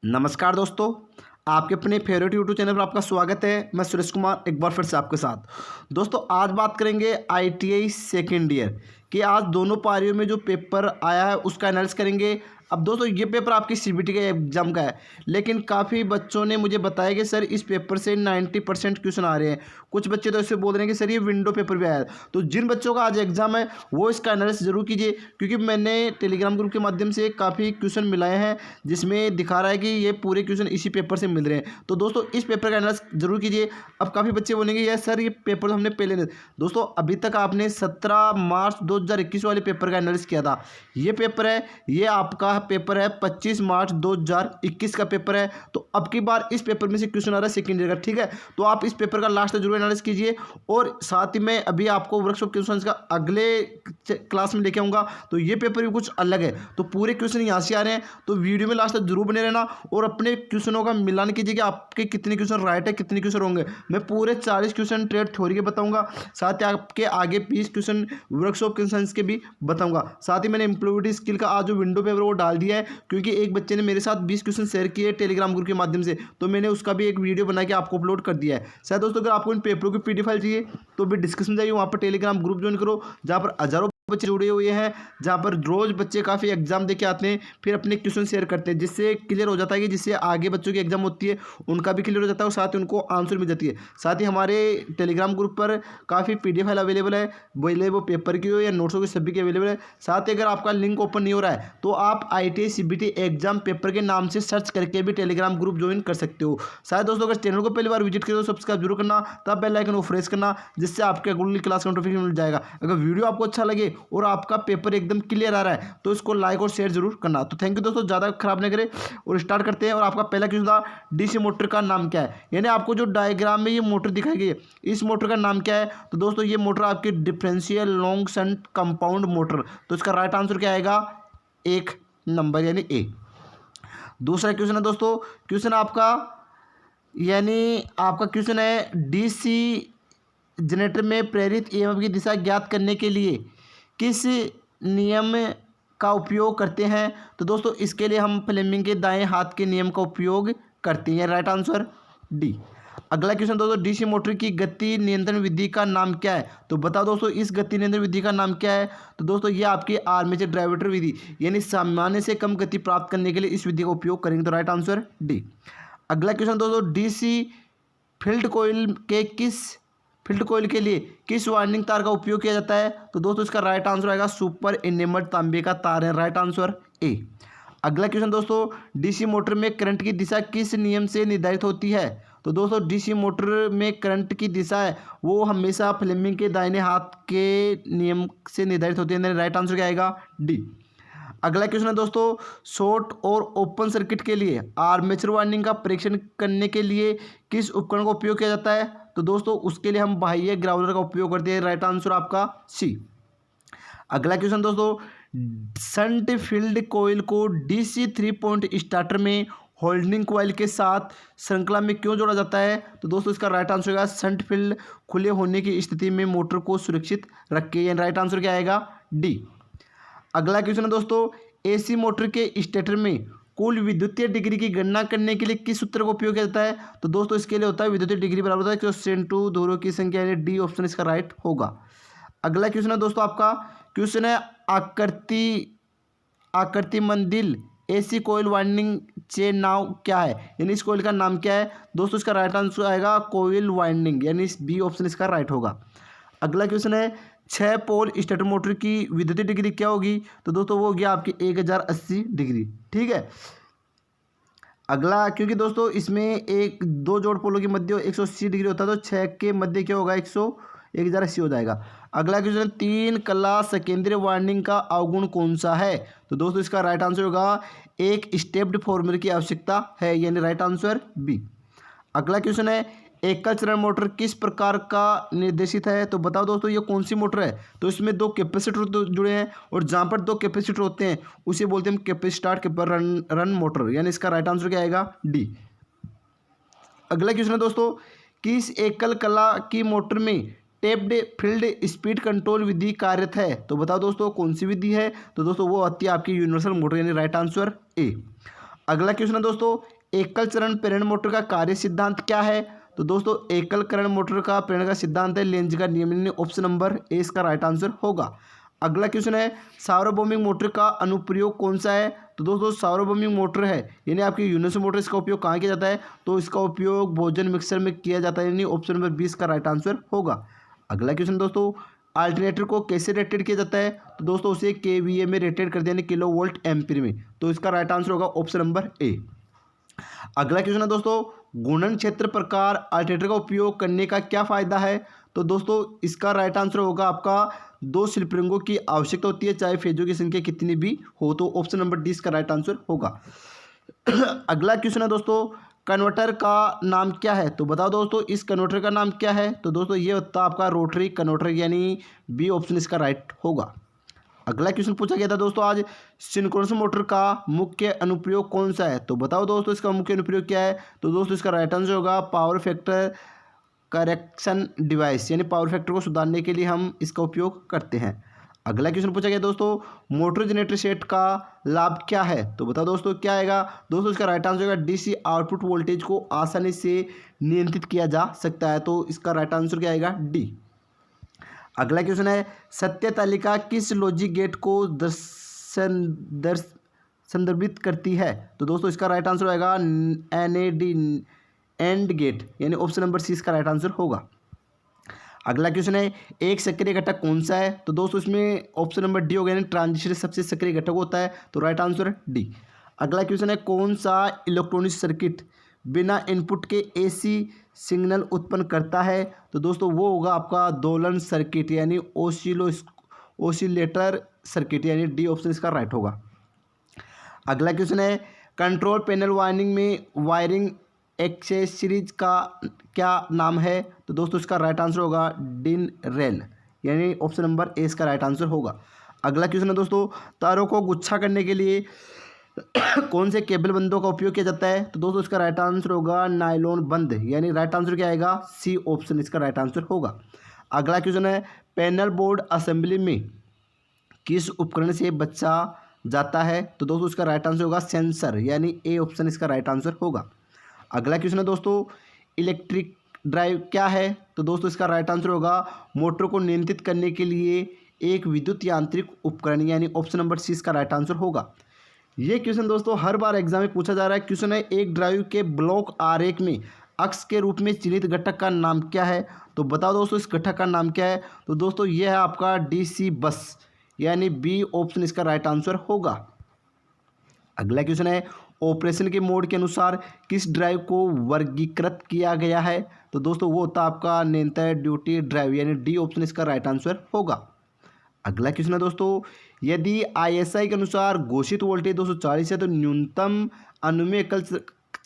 नमस्कार दोस्तों, आपके अपने फेवरेट यूट्यूब चैनल पर आपका स्वागत है। मैं सुरेश कुमार एक बार फिर से आपके साथ। दोस्तों आज बात करेंगे आईटीआई सेकेंड ईयर कि आज दोनों पारियों में जो पेपर आया है उसका एनालिसिस करेंगे। अब दोस्तों ये पेपर आपकी सीबीटी के एग्जाम का है, लेकिन काफ़ी बच्चों ने मुझे बताया कि सर इस पेपर से 90% क्वेश्चन आ रहे हैं। कुछ बच्चे तो ऐसे बोल रहे हैं कि सर ये विंडो पेपर भी आया है। तो जिन बच्चों का आज एग्जाम है वो इसका एनालिसिस जरूर कीजिए, क्योंकि मैंने टेलीग्राम ग्रुप के माध्यम से काफ़ी क्वेश्चन मिलाए हैं जिसमें दिखा रहा है कि ये पूरे क्वेश्चन इसी पेपर से मिल रहे हैं। तो दोस्तों इस पेपर का एनालिसिस जरूर कीजिए। अब काफ़ी बच्चे बोलेंगे यार सर ये पेपर तो हमने पहले नहीं। दोस्तों अभी तक आपने 17 मार्च 2021 वाले पेपर का एनालिसिस किया था। ये पेपर है, ये आपका पेपर है 25 मार्च 2021 का पेपर है। तो अब की बार इस पेपर में से क्वेश्चन आ रहा है सेकेंड ईयर का, ठीक है। तो आप इस पेपर का लास्ट तक जरूर एनालिसिस कीजिए। और साथ ही मैं अभी आपको वर्कशॉप क्वेश्चन का अगले क्लास में लेके आऊँगा, तो ये पेपर भी कुछ अलग है। तो पूरे क्वेश्चन यहाँ से आ रहे हैं, तो वीडियो में लास्ट तक जरूर बने रहना और अपने क्वेश्चनों का मिलान कीजिए कि आपके कितने क्वेश्चन राइट है, कितने क्वेश्चन होंगे। मैं पूरे 40 क्वेश्चन ट्रेड थ्योरी के बताऊंगा, साथ ही आपके आगे 20 क्वेश्चन वर्कशॉप क्वेश्चन के भी बताऊंगा। साथ ही मैंने एम्प्लॉयबिलिटी स्किल का आज जो विंडो पेपर वो डाल दिया है, क्योंकि एक बच्चे ने मेरे साथ 20 क्वेश्चन शेयर किए टेलीग्राम ग्रुप के माध्यम से, तो मैंने उसका भी एक वीडियो बना के आपको अपलोड कर दिया है। शायद दोस्तों अगर आपको इन पेपरों की पीडीएफ फाइल चाहिए तो भी डिस्क्रिप्शन जाइए, वहाँ पर टेलीग्राम ग्रुप ज्वाइन करो, जहाँ पर हजारों बच्चे जुड़े हुए हैं, जहाँ पर रोज बच्चे काफ़ी एग्जाम देके आते हैं, फिर अपने क्वेश्चन शेयर करते हैं, जिससे क्लियर हो जाता है कि जिससे आगे बच्चों की एग्जाम होती है उनका भी क्लियर हो जाता है और साथ ही उनको आंसर मिल जाती है। साथ ही हमारे टेलीग्राम ग्रुप पर काफ़ी पीडीएफ फाइल अवेलेबल है, बोले वो पेपर की हो या नोट्सों की, सभी की अवेलेबल है। साथ ही अगर आपका लिंक ओपन नहीं हो रहा है तो आप ITI CBT एग्जाम पेपर के नाम से सर्च करके भी टेलीग्राम ग्रुप ज्वाइन कर सकते हो। शायद दोस्तों अगर चैनल को पहली बार विजिट करो तो सब्सक्राइब जरूर करना, तब बेल आइकन को प्रेस करना, जिससे आपके अगली क्लास का नोटिफिकेशन मिल जाएगा। अगर वीडियो आपको अच्छा लगे और आपका पेपर एकदम क्लियर आ रहा है तो इसको लाइक और शेयर जरूर करना। तो थैंक यू दोस्तों, ज़्यादा खराब नहीं करें और स्टार्ट करते हैं। और आपका पहला क्वेश्चन था डीसी मोटर का नाम क्या है, यानी आपको जो डायग्राम में ये मोटर दिखाई गई है इस मोटर का नाम क्या है। तो दोस्तों ये मोटर आपकी differential long shunt compound motor, तो इसका राइट आंसर क्या आएगा, 1 नंबर यानी ए। दूसरा क्वेश्चन है दोस्तों, क्वेश्चन आपका यानी आपका क्वेश्चन है डीसी जनरेटर में प्रेरित ईएमएफ की दिशा ज्ञात करने के लिए किस नियम का उपयोग करते हैं। तो दोस्तों इसके लिए हम फ्लेमिंग के दाएं हाथ के नियम का उपयोग करते हैं, राइट आंसर डी। अगला क्वेश्चन दोस्तों, डीसी मोटर की गति नियंत्रण विधि का नाम क्या है। तो बताओ दोस्तों इस गति नियंत्रण विधि का नाम क्या है। तो दोस्तों ये आपकी आर्मेचर ड्राइवेटर विधि, यानी सामान्य से कम गति प्राप्त करने के लिए इस विधि का उपयोग करेंगे, तो राइट आंसर डी। अगला क्वेश्चन दोस्तों, डीसी फील्ड कोयल के लिए किस वाइंडिंग तार का उपयोग किया जाता है। तो दोस्तों इसका राइट आंसर आएगा सुपर इनेमर्ड तांबे का तार है, राइट आंसर ए। अगला क्वेश्चन दोस्तों, डीसी मोटर में करंट की दिशा किस नियम से निर्धारित होती है। तो दोस्तों डीसी मोटर में करंट की दिशा है वो हमेशा फ्लेमिंग के दाहिने हाथ के नियम से निर्धारित होती है, राइट आंसर क्या आएगा, डी। अगला क्वेश्चन है दोस्तों, शॉर्ट और ओपन सर्किट के लिए आर्मेचर वाइंडिंग का परीक्षण करने के लिए किस उपकरण का उपयोग किया जाता है। तो दोस्तों उसके लिए हम बाह्य ग्राउंडर का उपयोग करते हैं, राइट आंसर आपका सी। अगला क्वेश्चन दोस्तों, शंट फील्ड कॉइल को डीसी 3 पॉइंट स्टार्टर में होल्डिंग कॉइल के साथ श्रृंखला में क्यों जोड़ा जाता है। तो दोस्तों इसका राइट आंसर होगा शंट फील्ड खुले होने की स्थिति में मोटर को सुरक्षित रखे, राइट आंसर क्या आएगा, डी। अगला क्वेश्चन है दोस्तों, एसी मोटर के स्टेटर में कुल विद्युतीय डिग्री की गणना करने के लिए किस सूत्र का उपयोग किया जाता है। तो दोस्तों इसके लिए होता है विद्युतीय डिग्री बराबर होता है क्वेश्चन ध्रुवों की संख्या, यानी डी ऑप्शन इसका राइट होगा। अगला क्वेश्चन है दोस्तों, आपका क्वेश्चन है आकृति मंदिल एसी कोयल वाइंडिंग चेन नाव क्या है, यानी इस कोयल का नाम क्या है। दोस्तों इसका राइट आंसर आएगा कोयल वाइंडिंग, यानी बी ऑप्शन इसका राइट होगा। अगला क्वेश्चन है 6 पोल स्टेटर मोटर की विद्युतीय डिग्री क्या होगी। तो दोस्तों वो होगी आपकी 1080 डिग्री, ठीक है। अगला, क्योंकि दोस्तों इसमें एक दो जोड़ पोलों के मध्य 180 डिग्री होता है, तो 6 के मध्य क्या होगा, 1080 हो जाएगा। अगला क्वेश्चन, 3 कला सेकेंडरी वाइंडिंग का अवगुण कौन सा है। तो दोस्तों इसका राइट आंसर होगा एक स्टेप्ड फॉर्मर की आवश्यकता है, यानी राइट आंसर बी। अगला क्वेश्चन है एकल चरण मोटर किस प्रकार का निर्देशित है। तो बताओ दोस्तों ये कौन सी मोटर है। तो इसमें 2 कैपेसिटर जुड़े हैं और जहाँ पर 2 कैपेसिटर होते हैं उसे बोलते हैं कैपेसिटर स्टार्ट रन मोटर, यानी इसका राइट आंसर क्या आएगा, डी। अगला क्वेश्चन है दोस्तों, किस एकल कला की मोटर में टेप्ड फील्ड स्पीड कंट्रोल विधि कार्यरत है। तो बताओ दोस्तों कौन सी विधि है। तो दोस्तों वो आती है आपकी यूनिवर्सल मोटर, यानी राइट आंसर ए। अगला क्वेश्चन है दोस्तों, एकल चरण प्रेरण मोटर का कार्य सिद्धांत क्या है? तो दोस्तों एकल करण मोटर का प्रेरण का सिद्धांत है लेंज का नियम, यानी ऑप्शन नंबर ए इसका राइट आंसर होगा। अगला क्वेश्चन है सार्वभौमिक मोटर का अनुप्रयोग कौन सा है? तो दोस्तों सार्वभौमिक मोटर है यानी आपकी यूनिवर्सल मोटर, इसका उपयोग कहाँ किया जाता है? तो इसका उपयोग भोजन मिक्सर में किया जाता है, यानी ऑप्शन नंबर 20 का राइट आंसर होगा। अगला क्वेश्चन दोस्तों अल्टरनेटर को कैसे रेटेड किया जाता है? तो दोस्तों उसे केवीए में रेटेड कर दिया, यानी किलो वोल्ट एम्पीयर में, तो इसका राइट आंसर होगा ऑप्शन नंबर ए। अगला क्वेश्चन है दोस्तों गुणन क्षेत्र प्रकार अल्टरनेटर का उपयोग करने का क्या फायदा है? तो दोस्तों इसका राइट आंसर होगा आपका 2 स्लिप रिंगों की आवश्यकता होती है चाहे फेजों की संख्या कितनी भी हो, तो ऑप्शन नंबर डी इसका राइट आंसर होगा। अगला क्वेश्चन है दोस्तों कन्वर्टर का नाम क्या है? तो बताओ दोस्तों इस कन्वर्टर का नाम क्या है? तो दोस्तों ये होता है आपका रोटरी कन्वर्टर, यानी बी ऑप्शन इसका राइट होगा। अगला क्वेश्चन पूछा गया था दोस्तों आज सिंक्रोनस मोटर का मुख्य अनुप्रयोग कौन सा है? तो बताओ दोस्तों इसका मुख्य अनुप्रयोग क्या है? तो दोस्तों इसका राइट आंसर होगा पावर फैक्टर करेक्शन डिवाइस, यानी पावर फैक्टर को सुधारने के लिए हम इसका उपयोग करते हैं। अगला क्वेश्चन पूछा गया दोस्तों मोटर जनरेटर सेट का लाभ क्या है? तो बताओ दोस्तों क्या आएगा? दोस्तों इसका राइट आंसर होगा डीसी आउटपुट वोल्टेज को आसानी से नियंत्रित किया जा सकता है, तो इसका राइट आंसर क्या आएगा? डी। अगला क्वेश्चन है सत्य तालिका किस लॉजिक गेट को संदर्भित करती है? तो दोस्तों इसका राइट आंसर आएगा एनएडी एंड गेट, यानी ऑप्शन नंबर सी इसका राइट आंसर होगा। अगला क्वेश्चन है एक सक्रिय घटक कौन सा है? तो दोस्तों इसमें ऑप्शन नंबर डी होगा, यानी ट्रांजिस्टर सबसे सक्रिय घटक होता है, तो राइट आंसर डी। अगला क्वेश्चन है कौन सा इलेक्ट्रॉनिक सर्किट बिना इनपुट के एसी सिग्नल उत्पन्न करता है? तो दोस्तों वो होगा आपका दोलन सर्किट, यानी ओसिलेटर सर्किट, यानी डी ऑप्शन इसका राइट होगा। अगला क्वेश्चन है कंट्रोल पैनल वायरिंग में वायरिंग एक्सेसरीज का क्या नाम है? तो दोस्तों इसका राइट आंसर होगा डिन रेल, यानी ऑप्शन नंबर ए इसका राइट आंसर होगा। अगला क्वेश्चन है दोस्तों तारों को गुच्छा करने के लिए कौन से केबल बंदों का उपयोग किया जाता है? तो दोस्तों इसका राइट आंसर होगा नायलॉन बंद, यानी राइट आंसर क्या आएगा? सी ऑप्शन इसका राइट आंसर होगा। अगला क्वेश्चन है पैनल बोर्ड असेंबली में किस उपकरण से बचा जाता है? तो दोस्तों इसका राइट आंसर होगा सेंसर, यानी ए ऑप्शन इसका राइट आंसर होगा। अगला क्वेश्चन है दोस्तों इलेक्ट्रिक ड्राइव क्या है? तो दोस्तों इसका राइट आंसर होगा मोटर को नियंत्रित करने के लिए एक विद्युत यांत्रिक उपकरण, यानी ऑप्शन नंबर सी इसका राइट आंसर होगा। ये क्वेश्चन दोस्तों हर बार एग्जाम में पूछा जा रहा है। क्वेश्चन है एक ड्राइव के ब्लॉक आरेख में अक्ष के रूप में चिन्हित घटक का नाम क्या है? तो बताओ दोस्तों इस घटक का नाम क्या है? तो दोस्तों यह है आपका डीसी बस, यानी बी ऑप्शन इसका राइट आंसर होगा। अगला क्वेश्चन है ऑपरेशन के मोड के अनुसार किस ड्राइव को वर्गीकृत किया गया है? तो दोस्तों वो होता है आपका निरंतर ड्यूटी ड्राइव, यानी डी ऑप्शन इसका राइट आंसर होगा। अगला क्वेश्चन है दोस्तों यदि आईएसआई के अनुसार घोषित वोल्टेज 240 है तो न्यूनतम अनुमेय एकल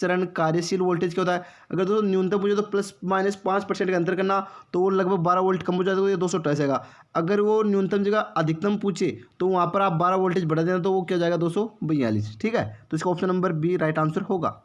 चरण कार्यशील वोल्टेज क्या होता है? अगर दोस्तों न्यूनतम पूछे तो +-5% का अंतर करना, तो वो लगभग 12 वोल्ट कम हो जाएगा, तो ये 228 आएगा। अगर वो न्यूनतम जगह अधिकतम पूछे तो वहाँ पर आप 12 वोल्टेज बढ़ा देना, तो वो क्या हो जाएगा 242, ठीक है। तो इसका option number B right answer होगा।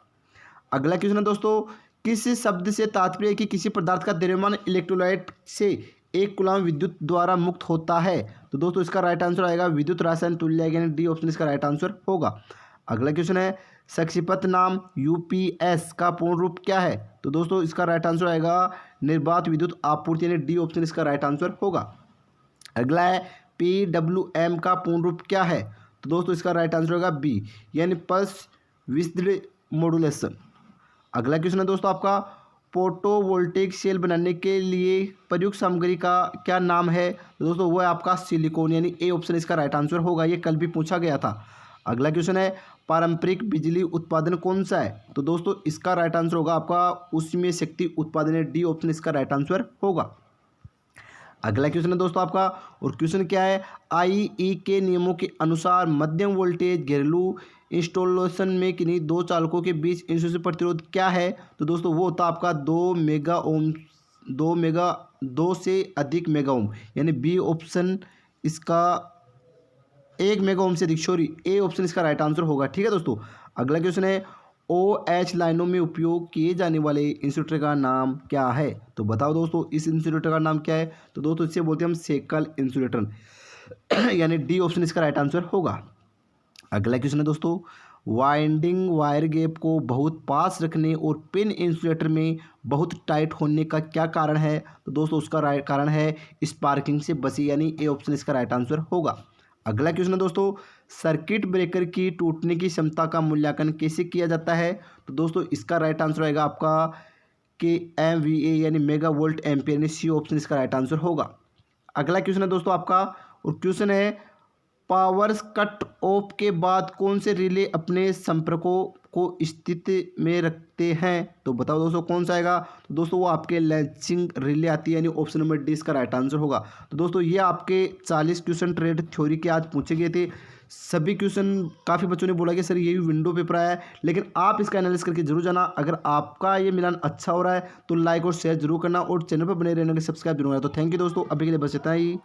अगला क्वेश्चन है दोस्तों किस शब्द से तात्पर्य है कि किसी पदार्थ का द्रव्यमान इलेक्ट्रोलाइट से 1 कूलम विद्युत द्वारा मुक्त होता है? तो दोस्तों इसका राइट आंसर आएगा विद्युत रासायन तुल्य, यानी डी ऑप्शन इसका राइट आंसर होगा। अगला क्वेश्चन है संक्षिप्त नाम यूपीएस का पूर्ण रूप क्या है? तो दोस्तों इसका राइट आंसर आएगा निर्बाध विद्युत आपूर्ति, यानी डी ऑप्शन इसका राइट आंसर होगा। अगला है पीडब्ल्यूएम का पूर्ण रूप क्या है? तो दोस्तों इसका राइट आंसर होगा बी, यानी पल्स विड्थ मॉड्यूलेशन। अगला क्वेश्चन है दोस्तों आपका फोटोवोल्टेइक सेल बनाने के लिए प्रयुक्त सामग्री का क्या नाम है? तो दोस्तों वो है आपका सिलिकॉन, यानी ए ऑप्शन इसका राइट आंसर होगा। ये कल भी पूछा गया था। अगला क्वेश्चन है पारंपरिक बिजली उत्पादन कौन सा है? तो दोस्तों इसका राइट आंसर होगा आपका उसमें शक्ति उत्पादन, डी ऑप्शन इसका राइट आंसर होगा। अगला क्वेश्चन है दोस्तों आपका, और क्वेश्चन क्या है आईई के नियमों के अनुसार मध्यम वोल्टेज घरेलू इंस्टॉलेशन में किन्हीं 2 चालकों के बीच इंसुलेशन प्रतिरोध क्या है? तो दोस्तों वो होता है आपका 2 से अधिक मेगा ओम, यानी बी ऑप्शन इसका 1 मेगा ओम से अधिक, सॉरी ए ऑप्शन इसका राइट आंसर होगा, ठीक है दोस्तों। अगला क्वेश्चन है OH लाइनों में उपयोग किए जाने वाले इंसुलेटर का नाम क्या है? तो बताओ दोस्तों इस इंसुलेटर का नाम क्या है? तो दोस्तों इसे बोलते हैं हम सेकल इंसुलेटर, यानी डी ऑप्शन इसका राइट आंसर होगा। अगला क्वेश्चन है दोस्तों वाइंडिंग वायर गैप को बहुत पास रखने और पिन इंसुलेटर में बहुत टाइट होने का क्या कारण है? तो दोस्तों उसका राइट कारण है स्पार्किंग से बची, यानी ए ऑप्शन इसका राइट आंसर होगा। अगला क्वेश्चन है दोस्तों, सर्किट ब्रेकर की टूटने की क्षमता का मूल्यांकन कैसे किया जाता है? तो दोस्तों इसका राइट आंसर आएगा आपका कि MVA यानी मेगा वोल्ट एम्पियर, यानी सी ऑप्शन इसका राइट आंसर होगा। अगला क्वेश्चन है दोस्तों आपका, और क्वेश्चन है पावर कट ऑफ के बाद कौन से रिले अपने संपर्कों को स्थिति में रखते हैं? तो बताओ दोस्तों कौन सा आएगा? तो दोस्तों वो आपके लैचिंग रिले आती है, यानी ऑप्शन नंबर डी इसका राइट आंसर होगा। तो दोस्तों ये आपके 40 क्वेश्चन ट्रेड थ्योरी के आज पूछे गए थे। सभी क्वेश्चन काफ़ी बच्चों ने बोला कि सर ये भी विंडो पेपर आया है, लेकिन आप इसका एनालिसिस करके जरूर जाना। अगर आपका ये मिलान अच्छा हो रहा है तो लाइक और शेयर जरूर करना, और चैनल पर बने रहने के लिए सब्सक्राइब जरूर करना। तो थैंक यू दोस्तों, अभी के लिए बस इतना ही।